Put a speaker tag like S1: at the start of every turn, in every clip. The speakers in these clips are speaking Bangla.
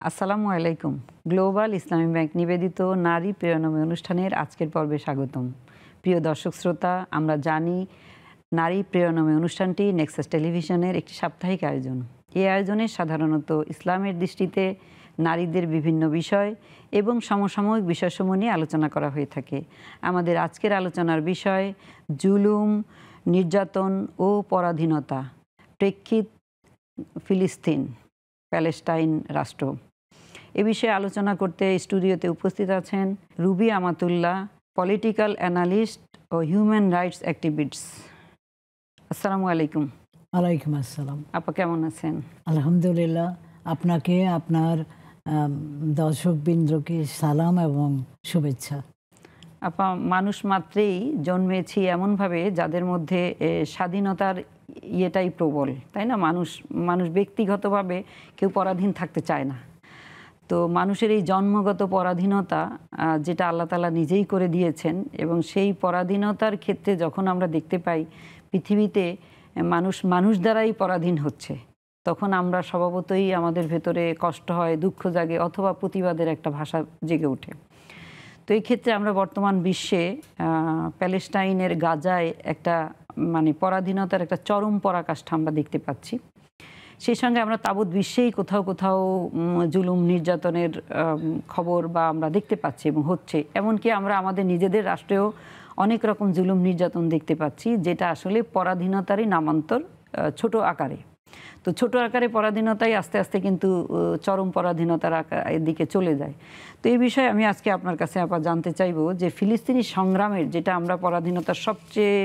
S1: আসসালামু আলাইকুম। গ্লোবাল ইসলামী ব্যাংক নিবেদিত নারী প্রেরণাময় অনুষ্ঠানের আজকের পর্বে স্বাগতম। প্রিয় দর্শক শ্রোতা, আমরা জানি নারী প্রেরণাময় অনুষ্ঠানটি নেক্সাস টেলিভিশনের একটি সাপ্তাহিক আয়োজন। এই আয়োজনে সাধারণত ইসলামের দৃষ্টিতে নারীদের বিভিন্ন বিষয় এবং সমসাময়িক বিষয়সমূহ নিয়ে আলোচনা করা হয়ে থাকে। আমাদের আজকের আলোচনার বিষয় জুলুম, নির্যাতন ও পরাধীনতা, প্রেক্ষিত ফিলিস্তিন, প্যালেস্টাইন রাষ্ট্র। এ বিষয়ে আলোচনা করতে স্টুডিওতে উপস্থিত আছেন রুবি আমাতুল্লাহ, পলিটিক্যাল অ্যানালিস্ট ও হিউম্যান রাইটস অ্যাক্টিভিস্ট। আসসালামু আলাইকুম।
S2: ওয়ালাইকুম আসসালাম।
S1: আপা কেমন আছেন?
S2: আলহামদুলিল্লাহ। আপনাকে, আপনার দর্শকবৃন্দকে সালাম এবং শুভেচ্ছা।
S1: আপা, মানুষ মাত্রেই জন্মেছি এমনভাবে যাদের মধ্যে স্বাধীনতার ইয়েটাই প্রবল, তাই না? মানুষ ব্যক্তিগতভাবে কেউ পরাধীন থাকতে চায় না। তো মানুষের এই জন্মগত পরাধীনতা যেটা আল্লাহ তাআলা নিজেই করে দিয়েছেন, এবং সেই পরাধীনতার ক্ষেত্রে যখন আমরা দেখতে পাই পৃথিবীতে মানুষ দ্বারাই পরাধীন হচ্ছে, তখন আমরা স্বভাবতই আমাদের ভেতরে কষ্ট হয়, দুঃখ জাগে, অথবা প্রতিবাদের একটা ভাষা জেগে ওঠে। তো এই ক্ষেত্রে আমরা বর্তমান বিশ্বে প্যালেস্টাইনের গাজায় একটা পরাধীনতার একটা চরম পরাকাষ্ঠা আমরা দেখতে পাচ্ছি। সেই সঙ্গে আমরা তাবৎ বিশ্বেই কোথাও কোথাও জুলুম নির্যাতনের খবর বা আমরা দেখতে পাচ্ছি এবং হচ্ছে। এমনকি আমরা আমাদের নিজেদের রাষ্ট্রেও অনেক রকম জুলুম নির্যাতন দেখতে পাচ্ছি, যেটা আসলে পরাধীনতারই নামান্তর ছোট আকারে। তো ছোট আকারে পরাধীনতাই আস্তে আস্তে কিন্তু চরম পরাধীনতার দিকে চলে যায়। তো এই বিষয়ে আমি আজকে আপনার কাছে আবার জানতে চাইবো যে ফিলিস্তিনি সংগ্রামের, যেটা আমরা পরাধীনতার সবচেয়ে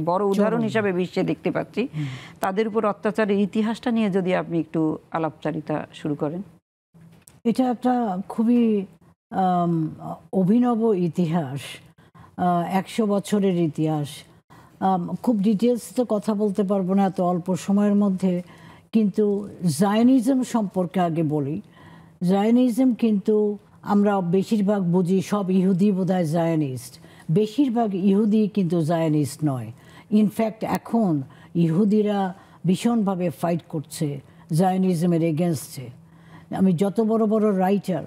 S1: বড় উদাহরণ হিসাবে বিশ্বে দেখতে পাচ্ছি, তাদের উপর অত্যাচারের ইতিহাসটা নিয়ে যদি আপনি একটু আলাপচারিতা শুরু করেন।
S2: এটা একটা খুবই অভিনব ইতিহাস, 100 বছরের ইতিহাস। খুব ডিটেলস তো কথা বলতে পারবো না এত অল্প সময়ের মধ্যে, কিন্তু জায়নিজম সম্পর্কে আগে বলি। জায়নিজম কিন্তু আমরা বেশিরভাগ বুঝি সব ইহুদি বোধহয় জায়নিস্ট, বেশিরভাগ ইহুদি কিন্তু জায়নিস্ট নয়। ইনফ্যাক্ট এখন ইহুদিরা ভীষণভাবে ফাইট করছে জায়নিজমের এগেনস্টে। আমি যত বড় বড় রাইটার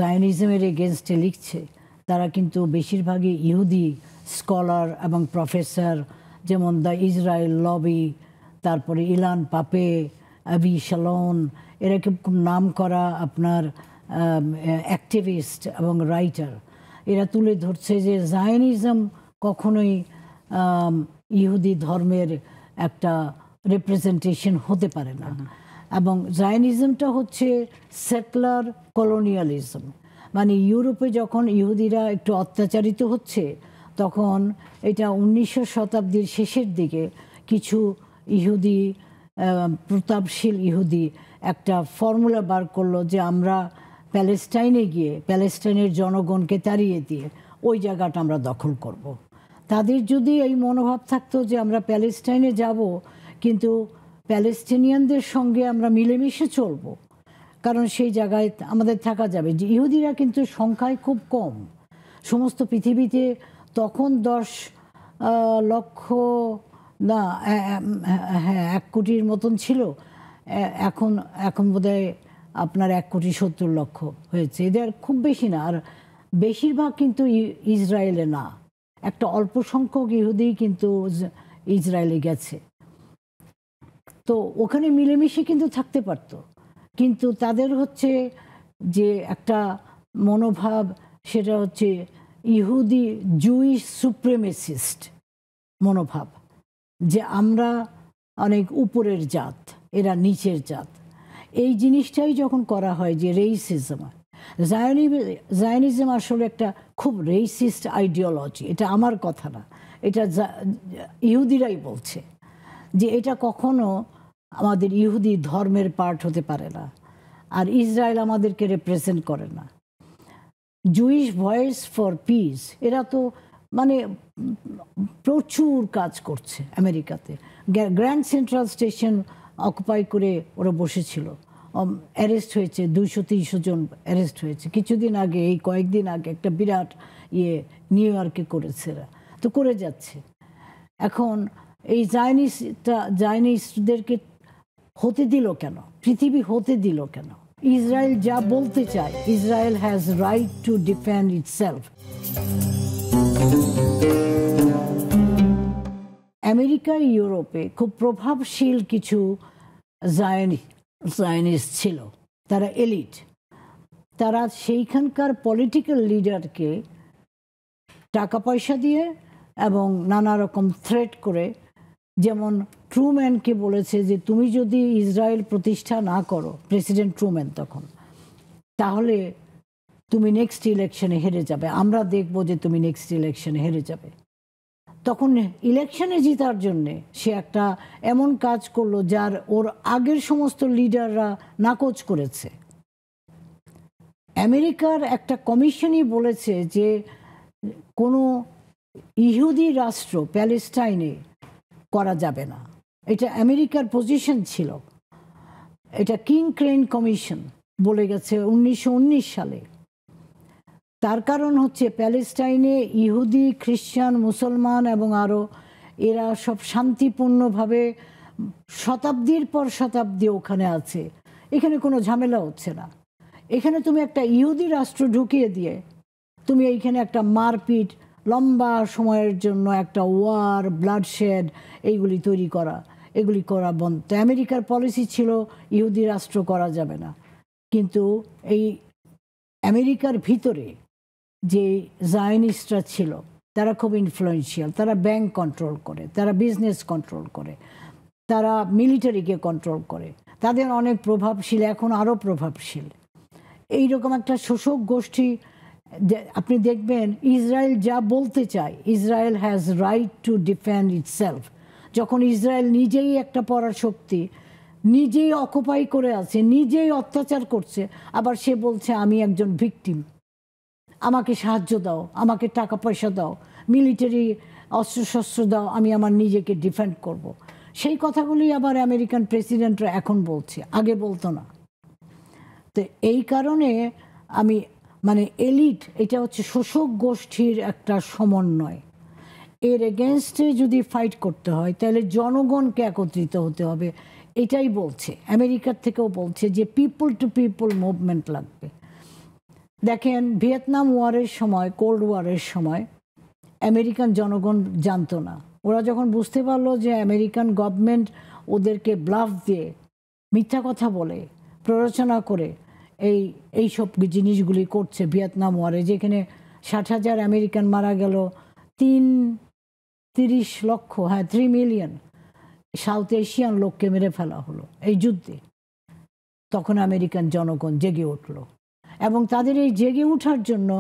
S2: জায়নিজমের এগেনস্টে লিখছে, তারা কিন্তু বেশিরভাগই ইহুদি স্কলার এবং প্রফেসর, যেমন দ্য ইসরায়েল লবি, তারপরে ইলান পাপে, আবি শালন, এরা খুব নাম করা আপনার অ্যাক্টিভিস্ট এবং রাইটার। এরা তুলে ধরছে যে জায়নিজম কখনোই ইহুদি ধর্মের একটা রিপ্রেজেন্টেশন হতে পারে না। এবং জায়নিজমটা হচ্ছে সেকুলার কলোনিয়ালিজম। ইউরোপে যখন ইহুদিরা একটু অত্যাচারিত হচ্ছে, তখন এটা 1900 শতাব্দীর শেষের দিকে কিছু ইহুদি, প্রতাপশীল ইহুদি একটা ফর্মুলা বার করলো যে আমরা প্যালেস্টাইনে গিয়ে প্যালেস্টাইনের জনগণকে তাড়িয়ে দিয়ে ওই জায়গাটা আমরা দখল করব। তাদের যদি এই মনোভাব থাকতো যে আমরা প্যালেস্টাইনে যাব, কিন্তু প্যালেস্টিনিয়ানদের সঙ্গে আমরা মিলেমিশে চলব, কারণ সেই জায়গায় আমাদের থাকা যাবে। যে ইহুদিরা কিন্তু সংখ্যায় খুব কম, সমস্ত পৃথিবীতে তখন 10 লক্ষ না, হ্যাঁ 1 কোটির মতন ছিল। এখন বোধহয় আপনার 1,70,00,000 হয়েছে। এদের খুব বেশি না। আর বেশিরভাগ কিন্তু ইসরায়েলে না, একটা অল্প সংখ্যক ইহুদি কিন্তু ইসরায়েলে গেছে। তো ওখানে মিলেমিশে কিন্তু থাকতে পারতো, কিন্তু তাদের হচ্ছে যে একটা মনোভাব, সেটা হচ্ছে ইহুদি জুইশ সুপ্রিমেসিস্ট মনোভাব, যে আমরা অনেক উপরের জাত, এরা নিচের জাত। এই জিনিসটাই যখন করা হয় যে রেইসিজম, জায়নিজম আসলে একটা খুব রেইসিস্ট আইডিওলজি। এটা আমার কথা না, এটা ইহুদিরাই বলছে যে এটা কখনো আমাদের ইহুদি ধর্মের পার্ট হতে পারে না, আর ইসরায়েল আমাদেরকে রিপ্রেজেন্ট করে না। জুইশ ভয়েস ফর পিস, এরা তো প্রচুর কাজ করছে আমেরিকাতে। গ্র্যান্ড সেন্ট্রাল স্টেশন অকুপাই করে ওরা বসেছিল, অ্যারেস্ট হয়েছে 200-300 জন অ্যারেস্ট হয়েছে কিছুদিন আগে। এই কয়েকদিন আগে একটা বিরাট নিউ ইয়র্কে করেছে, এরা তো করে যাচ্ছে। এখন এই জায়নিস্টদেরকে হতে দিল কেন, পৃথিবী হতে দিল কেন? ইসরায়েল যা বলতে চায়, Israel has right to defend itself. America, ইউরোপে খুব প্রভাবশীল কিছু জায়নিস্ট ছিল, তারা এলিট। তারা সেইখানকার পলিটিক্যাল লিডারকে টাকা পয়সা দিয়ে এবং নানা রকম থ্রেট করে, যেমন ট্রুম্যানকে বলেছে যে তুমি যদি ইসরায়েল প্রতিষ্ঠা না করো, প্রেসিডেন্ট ট্রুম্যান তখন, তাহলে তুমি নেক্সট ইলেকশনে হেরে যাবে, আমরা দেখব যে তুমি নেক্সট ইলেকশনে হেরে যাবে। তখন ইলেকশনে জেতার জন্যে সে একটা এমন কাজ করলো যার ওর আগের সমস্ত লিডাররা নাকচ করেছে। আমেরিকার একটা কমিশনই বলেছে যে কোনো ইহুদি রাষ্ট্র প্যালেস্টাইনে করা যাবে না, এটা আমেরিকার পজিশন ছিল। এটা কিং ক্রেন কমিশন বলে গেছে 1919 সালে। তার কারণ হচ্ছে প্যালেস্টাইনে ইহুদি, খ্রিস্টান, মুসলমান এবং আরও এরা সব শান্তিপূর্ণভাবে শতাব্দীর পর শতাব্দী ওখানে আছে, এখানে কোনো ঝামেলা হচ্ছে না। এখানে তুমি একটা ইহুদি রাষ্ট্র ঢুকিয়ে দিয়ে তুমি এইখানে একটা মারপিট, লম্বা সময়ের জন্য একটা ওয়ার, ব্লাডশেড, এইগুলি তৈরি করা, এগুলি করা বন্ধ। তো আমেরিকার পলিসি ছিল ইহুদি রাষ্ট্র করা যাবে না। কিন্তু এই আমেরিকার ভিতরে যে জায়নিস্টরা ছিল তারা খুব ইনফ্লুয়েন্সিয়াল, তারা ব্যাংক কন্ট্রোল করে, তারা বিজনেস কন্ট্রোল করে, তারা মিলিটারিকে কন্ট্রোল করে, তাদের অনেক প্রভাবশীল, এখন আরও প্রভাবশীল। এইরকম একটা শোষক গোষ্ঠী আপনি দেখবেন, ইসরায়েল যা বলতে চায়, Israel has right to defend itself. যখন ইসরায়েল নিজেই একটা পরাশক্তি, নিজেই অকুপাই করে আছে, নিজেই অত্যাচার করছে, আবার সে বলছে আমি একজন ভিকটিম, আমাকে সাহায্য দাও, আমাকে টাকা পয়সা দাও, মিলিটারি অস্ত্রশস্ত্র দাও, আমি আমার নিজেকে ডিফেন্ড করব। সেই কথাগুলি আবার আমেরিকান প্রেসিডেন্টরা এখন বলছে, আগে বলতো না। তো এই কারণে আমি এলিট, এটা হচ্ছে শোষক গোষ্ঠীর একটা সমন্বয়। এর এগেনস্টে যদি ফাইট করতে হয় তাহলে জনগণকে একত্রিত হতে হবে, এটাই বলছে। আমেরিকার থেকেও বলছে যে পিপল টু পিপল মুভমেন্ট লাগবে। দেখেন, ভিয়েতনাম ওয়ারের সময়, কোল্ড ওয়ারের সময় আমেরিকান জনগণ জানতো না। ওরা যখন বুঝতে পারলো যে আমেরিকান গভর্নমেন্ট ওদেরকে ব্লাফ দিয়ে, মিথ্যা কথা বলে, প্ররোচনা করে এইসব জিনিসগুলি করছে, ভিয়েতনাম ওয়ারে যেখানে 60,000 আমেরিকান মারা গেল, 30 লক্ষ, 3 মিলিয়ন সাউথ এশিয়ান লোককে মেরে ফেলা হলো এই যুদ্ধে। তখন আমেরিকান জনগণ জেগে উঠল, এবং তাদের এই জেগে ওঠার জন্য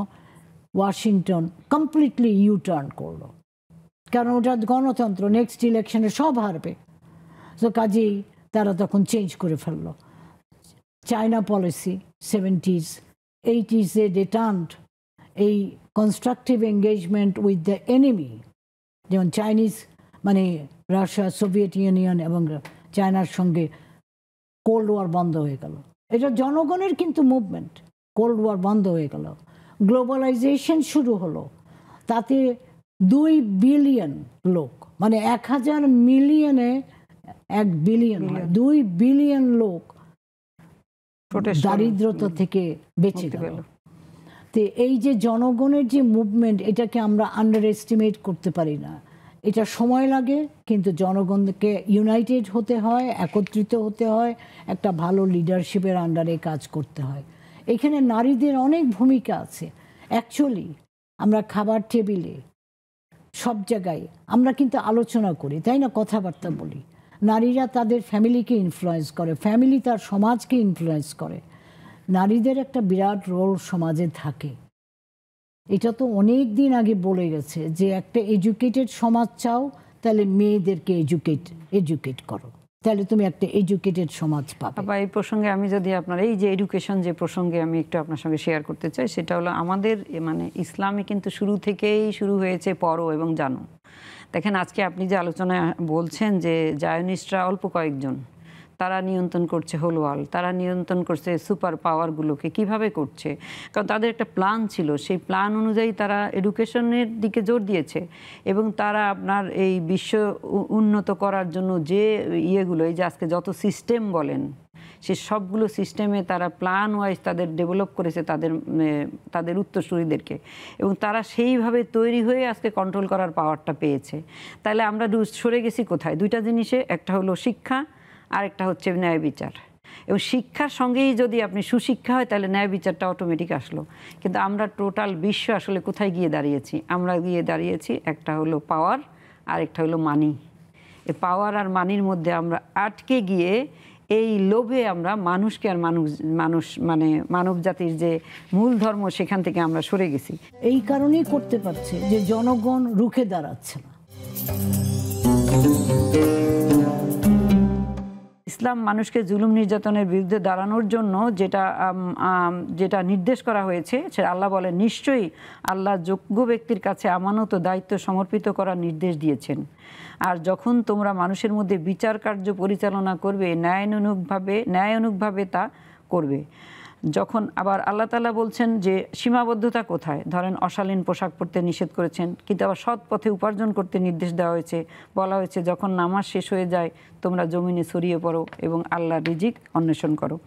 S2: ওয়াশিংটন কমপ্লিটলি ইউটার্ন করলো, কারণ ওটা গণতন্ত্র, নেক্সট ইলেকশনে সব হারবে। তো কাজেই তারা তখন চেঞ্জ করে ফেললো। চায়না পলিসি 70s 80s-এ ডেটান্ট এই constructive engagement with the enemy, যেমন চাইনিজ রাশিয়া, সোভিয়েত ইউনিয়ন এবং চায়নার সঙ্গে কোল্ড ওয়ার বন্ধ হয়ে গেল। এটা জনগণের কিন্তু মুভমেন্ট। কোল্ড ওয়ার বন্ধ হয়ে গেল, গ্লোবালাইজেশন শুরু হলো, তাতে 2 বিলিয়ন লোক, 1000 মিলিয়নে 1 বিলিয়ন, 2 বিলিয়ন লোক দারিদ্রতা থেকে বেঁচে গেল। তো এই যে জনগণের যে মুভমেন্ট, এটাকে আমরা আন্ডার এস্টিমেট করতে পারি না। এটা সময় লাগে, কিন্তু জনগণকে ইউনাইটেড হতে হয়, একত্রিত হতে হয়, একটা ভালো লিডারশিপের আন্ডারে কাজ করতে হয়। এখানে নারীদের অনেক ভূমিকা আছে। অ্যাকচুয়ালি আমরা খাবার টেবিলে সব জায়গায় আমরা কিন্তু আলোচনা করি, তাই না, কথাবার্তা বলি। নারীরা তাদের ফ্যামিলিকে ইনফ্লুয়েন্স করে, ফ্যামিলি তার সমাজকে ইনফ্লুয়েন্স করে। নারীদের একটা বিরাট রোল সমাজে থাকে। এটা তো অনেক দিন আগে বলে গেছে যে একটা এডুকেটেড সমাজ চাও, তাহলে মেয়েদেরকে এডুকেট করো, তাহলে তুমি একটা এডুকেটেড সমাজ পাবে।
S1: এই প্রসঙ্গে আমি যদি আপনার এই যে এডুকেশন যে প্রসঙ্গে আমি একটু আপনার সঙ্গে শেয়ার করতে চাই, সেটা হলো আমাদের ইসলামে কিন্তু শুরু থেকেই শুরু হয়েছে পড়ো এবং জানো। দেখেন, আজকে আপনি যে আলোচনায় বলছেন যে জায়নিস্টরা অল্প কয়েকজন, তারা নিয়ন্ত্রণ করছে হোল ওয়ার্ল্ড, তারা নিয়ন্ত্রণ করছে সুপার পাওয়ারগুলোকে, কিভাবে করছে? কারণ তাদের একটা প্ল্যান ছিল, সেই প্ল্যান অনুযায়ী তারা এডুকেশনের দিকে জোর দিয়েছে, এবং তারা আপনার এই বিশ্ব উন্নত করার জন্য যে ইয়েগুলো, এই যে আজকে যত সিস্টেম বলেন, সে সবগুলো সিস্টেমে তারা প্ল্যান ওয়াইজ তাদের ডেভেলপ করেছে তাদের উত্তরসূরিদেরকে, এবং তারা সেইভাবে তৈরি হয়ে আজকে কন্ট্রোল করার পাওয়ারটা পেয়েছে। তাহলে আমরা সরে গেছি কোথায়? দুইটা জিনিসে, একটা হলো শিক্ষা আর একটা হচ্ছে ন্যায় বিচার। এবং শিক্ষার সঙ্গেই যদি আপনি সুশিক্ষা হয় তাহলে ন্যায় বিচারটা অটোমেটিক আসলো। কিন্তু আমরা টোটাল বিশ্ব আসলে কোথায় গিয়ে দাঁড়িয়েছি? আমরা গিয়ে দাঁড়িয়েছি একটা হলো পাওয়ার আর একটা হলো মানি। এই পাওয়ার আর মানির মধ্যে আমরা আটকে গিয়ে এই লোভে আমরা মানুষকে আর মানব জাতির যে মূল ধর্ম সেখান থেকে আমরা সরে গেছি।
S2: এই কারণেই করতে পারছে যে জনগণ রুখে দাঁড়াচ্ছে না।
S1: ইসলাম মানুষকে জুলুম নির্যাতনের বিরুদ্ধে দাঁড়ানোর জন্য যেটা নির্দেশ করা হয়েছে, সেটা আল্লাহ বলেন, নিশ্চয়ই আল্লাহ যোগ্য ব্যক্তির কাছে আমানত ও দায়িত্ব সমর্পিত করার নির্দেশ দিয়েছেন। আর যখন তোমরা মানুষের মধ্যে বিচার কার্য পরিচালনা করবে, ন্যায়ানুগভাবে তা করবে। যখন আবার আল্লাহ তাআলা বলছেন যে সীমাবদ্ধতা কোথায়, ধরেন অশালীন পোশাক পরতে নিষেধ করেছেন, কিন্তু আবার সৎ পথে উপার্জন করতে নির্দেশ দেওয়া হয়েছে। বলা হয়েছে যখন নামাজ শেষ হয়ে যায় তোমরা জমিনে ছড়িয়ে পড়ো এবং আল্লাহর রিজিক অন্বেষণ করো।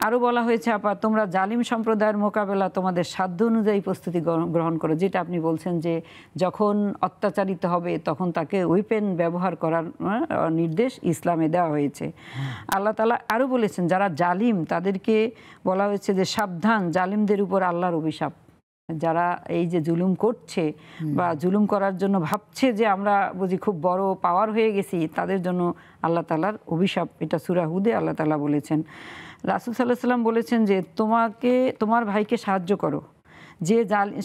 S1: আরও বলা হয়েছে তোমরা জালিম সম্প্রদায়ের মোকাবেলা তোমাদের সাধ্য অনুযায়ী প্রস্তুতি গ্রহণ করো। যেটা আপনি বলছেন যে যখন অত্যাচারিত হবে তখন তাকে ওয়েপেন ব্যবহার করার নির্দেশ ইসলামে দেওয়া হয়েছে। আল্লাহ তাআলা আরও বলেছেন যারা জালিম তাদেরকে বলা হয়েছে যে সাবধান, জালিমদের উপর আল্লাহর অভিশাপ। যারা এই যে জুলুম করছে বা জুলুম করার জন্য ভাবছে যে আমরা বুঝি খুব বড় পাওয়ার হয়ে গেছি, তাদের জন্য আল্লাহ তাআলার অভিশাপ। এটা সূরা হুদে আল্লাহ তাআলা বলেছেন। রাসূল সাল্লাল্লাহু আলাইহি ওয়াসাল্লাম বলেছেন যে তোমার ভাইকে সাহায্য করো,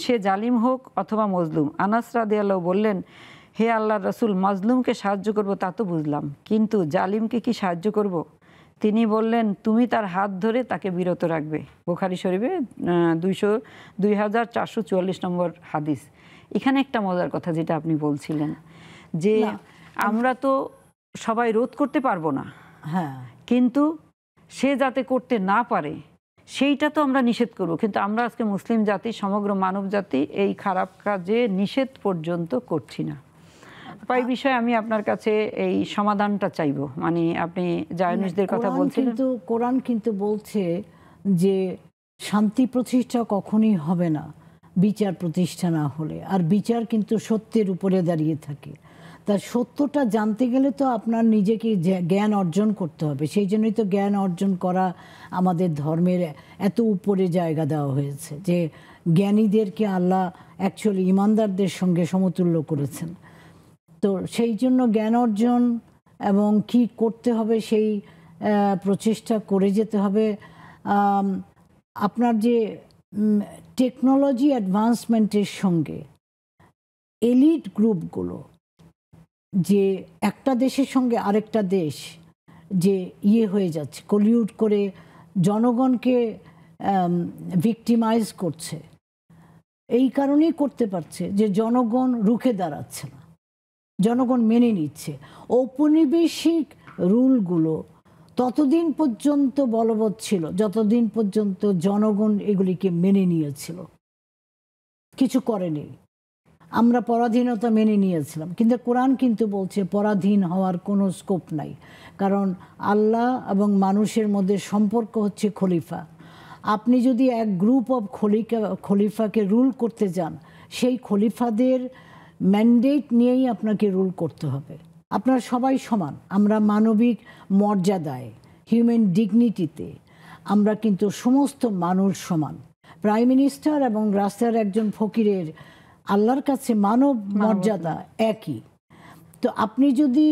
S1: সে জালিম হোক অথবা মজলুম। আনাস রাদিয়াল্লাহু বললেন, হে আল্লাহর রাসূল, মাজলুমকে সাহায্য করব তা তো বুঝলাম, কিন্তু জালিমকে কি সাহায্য করব? তিনি বললেন, তুমি তার হাত ধরে তাকে বিরত রাখবে। বুখারী শরীফে 2444 নম্বর হাদিস। এখানে একটা মজার কথা যেটা আপনি বলছিলেন যে আমরা তো সবাই রোধ করতে পারবো না,
S2: হ্যাঁ,
S1: কিন্তু সে যাতে করতে না পারে সেইটা তো আমরা নিষেধ করব। কিন্তু আমরা আজকে মুসলিম জাতি, সমগ্র মানব জাতি এই খারাপ কাজে নিষেধ পর্যন্ত করছি না। এই বিষয়ে আমি আপনার কাছে এই সমাধানটা চাইবো। মানে আপনি জায়নিস্টদের কথা বলছিলেন,
S2: কিন্তু কোরআন কিন্তু বলছে যে শান্তি প্রতিষ্ঠা কখনোই হবে না বিচার প্রতিষ্ঠা না হলে, আর বিচার কিন্তু সত্যের উপরে দাঁড়িয়ে থাকে। তা সত্যটা জানতে গেলে তো আপনার নিজেকে জ্ঞান অর্জন করতে হবে। সেই জন্যই তো জ্ঞান অর্জন করা আমাদের ধর্মের এত উপরে জায়গা দেওয়া হয়েছে, যে জ্ঞানীদেরকে আল্লাহ অ্যাকচুয়ালি ইমানদারদের সঙ্গে সমতুল্য করেছেন। তো সেই জন্য জ্ঞান অর্জন এবং কি করতে হবে সেই প্রচেষ্টা করে যেতে হবে। আপনার যে টেকনোলজি অ্যাডভান্সমেন্টের সঙ্গে এলিট গ্রুপগুলো, যে একটা দেশের সঙ্গে আরেকটা দেশ যে হয়ে যাচ্ছে, কলিউড করে জনগণকে ভিকটিমাইজ করছে, এই কারণেই করতে পারছে যে জনগণ রুখে দাঁড়াচ্ছে না, জনগণ মেনে নিচ্ছে। ঔপনিবেশিক রুলগুলো ততদিন পর্যন্ত বলবৎ ছিল যতদিন পর্যন্ত জনগণ এগুলিকে মেনে নিয়েছিল, কিছু করেনি। আমরা পরাধীনতা মেনে নিয়েছিলাম, কিন্তু কোরআন কিন্তু বলছে পরাধীন হওয়ার কোনো স্কোপ নাই। কারণ আল্লাহ এবং মানুষের মধ্যে সম্পর্ক হচ্ছে খলিফা। আপনি যদি এক গ্রুপ অফ খলিফাকে রুল করতে যান, সেই খলিফাদের ম্যান্ডেট নিয়েই আপনাকে রুল করতে হবে। আপনারা সবাই সমান, আমরা মানবিক মর্যাদায়, হিউম্যান ডিগনিটিতে আমরা কিন্তু সমস্ত মানুষ সমান। প্রাইম মিনিস্টার এবং রাস্তার একজন ফকিরের আল্লাহর কাছে মানব মর্যাদা একই। তো আপনি যদি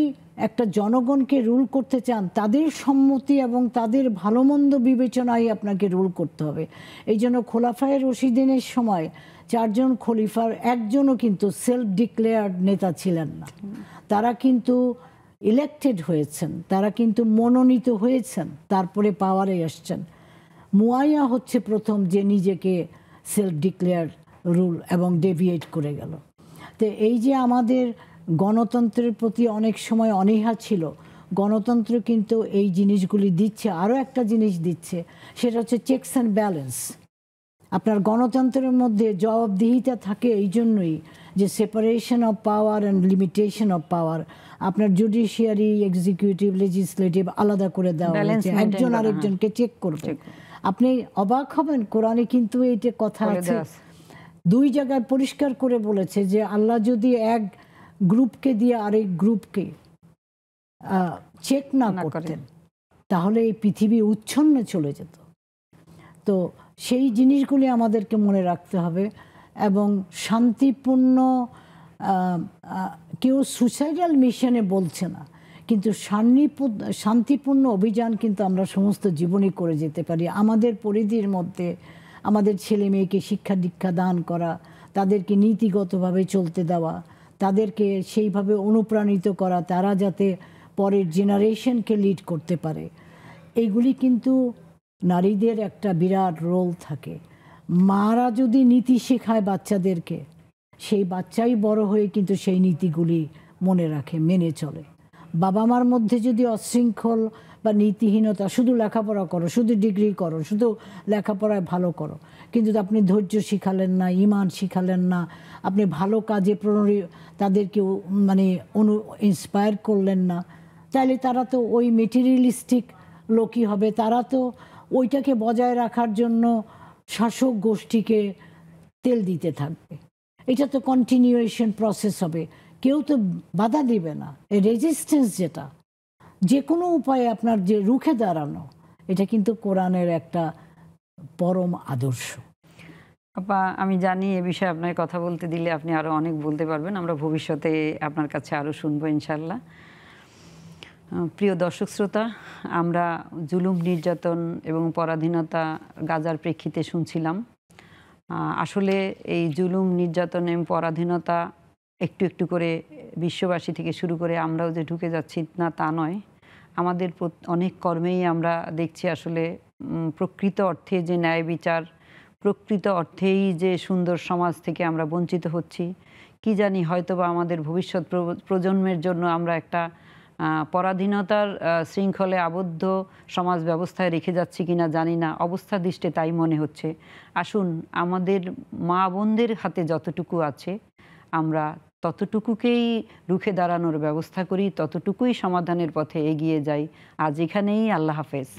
S2: একটা জনগণকে রুল করতে চান, তাদের সম্মতি এবং তাদের ভালো মন্দ বিবেচনায় আপনাকে রুল করতে হবে। এই জন্য খোলাফায়ে রশিদিনের সময় 4 জন খলিফার একজনও কিন্তু সেলফ ডিক্লেয়ার্ড নেতা ছিলেন না। তারা কিন্তু ইলেক্টেড হয়েছেন, তারা কিন্তু মনোনীত হয়েছেন, তারপরে পাওয়ারে আসছেন। মুয়াইয়া হচ্ছে প্রথম যে নিজেকে সেলফ ডিক্লেয়ার রুল এবং ডেভিয়েট করে গেল। তো এই যে আমাদের গণতন্ত্রের প্রতি অনেক সময় অনীহা ছিল, গণতন্ত্র কিন্তু এই জিনিসগুলি দিচ্ছে। আরও একটা জিনিস দিচ্ছে, সেটা হচ্ছে চেকস অ্যান্ড ব্যালেন্স। আপনার গণতন্ত্রের মধ্যে জবাবদিহিতা থাকে এই জন্যই যে separation of power and limitation of power, আপনার জুডিশিয়ারি, এক্সিকিউটিভ, লেজিসলেটিভ আলাদা করে দেওয়া হয়েছে, একজন আরেকজনকে চেক করবে। আপনি অবাক হবেন, কোরআনে কিন্তু এইটা কথা আছে, দুই জায়গায় পরিষ্কার করে বলেছে যে আল্লাহ যদি এক গ্রুপকে দিয়ে আরেক গ্রুপকে চেক না করতেন তাহলে এই পৃথিবী উচ্ছন্নে চলে যেত। তো সেই জিনিসগুলি আমাদেরকে মনে রাখতে হবে এবং শান্তিপূর্ণ, কেউ সুইসাইডাল মিশনে বলছে না, কিন্তু শান্তিপূর্ণ অভিযান কিন্তু আমরা সমস্ত জীবনই করে যেতে পারি। আমাদের পরিধির মধ্যে আমাদের ছেলে মেয়েকে শিক্ষা দীক্ষা দান করা, তাদেরকে নীতিগতভাবে চলতে দেওয়া, তাদেরকে সেইভাবে অনুপ্রাণিত করা তারা যাতে পরের জেনারেশনকে লিড করতে পারে, এইগুলি কিন্তু নারীদের একটা বিরাট রোল থাকে। মারা যদি নীতি শেখায় বাচ্চাদেরকে, সেই বাচ্চাই বড় হয়ে কিন্তু সেই নীতিগুলি মনে রাখে, মেনে চলে। বাবা মার মধ্যে যদি অশৃঙ্খল বা নীতিহীনতা, শুধু লেখাপড়া করো, শুধু ডিগ্রি করো, শুধু লেখাপড়ায় ভালো করো, কিন্তু আপনি ধৈর্য শিখালেন না, ইমান শিখালেন না, আপনি ভালো কাজে তাদেরকে মানে ইন্সপায়ার করলেন না, তাহলে তারা তো ওই মেটেরিয়ালিস্টিক লোকই হবে। তারা তো ওইটাকে বজায় রাখার জন্য শাসক গোষ্ঠীকে তেল দিতে থাকবে। এটা তো কন্টিনিউয়েশন প্রসেস হবে, কেউ তো বাধা দিবে না। এই রেজিস্ট্যান্স যেটা, যে কোনো উপায়ে আপনার যে রুখে দাঁড়ানো, এটা কিন্তু কোরআনের একটা পরম আদর্শ।
S1: আপা, আমি জানি এ বিষয়ে আপনার কথা বলতে দিলে আপনি আরও অনেক বলতে পারবেন, আমরা ভবিষ্যতে আপনার কাছে আরও শুনবো ইনশাল্লাহ। প্রিয় দর্শক শ্রোতা, আমরা জুলুম, নির্যাতন এবং পরাধীনতা গাজার প্রেক্ষিতে শুনছিলাম। আসলে এই জুলুম, নির্যাতন এবং পরাধীনতা একটু একটু করে বিশ্ববাসী থেকে শুরু করে আমরাও যে ঢুকে যাচ্ছি না তা নয়, আমাদের অনেক কর্মেই আমরা দেখছি আসলে প্রকৃত অর্থে যে ন্যায় বিচার, প্রকৃত অর্থেই যে সুন্দর সমাজ থেকে আমরা বঞ্চিত হচ্ছি। কি জানি হয়তোবা আমাদের ভবিষ্যৎ প্রজন্মের জন্য আমরা একটা পরাধীনতার শৃঙ্খলে আবদ্ধ সমাজ ব্যবস্থায় রেখে যাচ্ছি কিনা জানি না, অবস্থা দৃষ্টে তাই মনে হচ্ছে। আসুন আমাদের মা বোনদের হাতে যতটুকু আছে আমরা ততটুকুকেই রুখে দাঁড়ানোর ব্যবস্থা করি, ততটুকুই সমাধানের পথে এগিয়ে যাই। আজ এখানেই, আল্লাহ হাফেজ।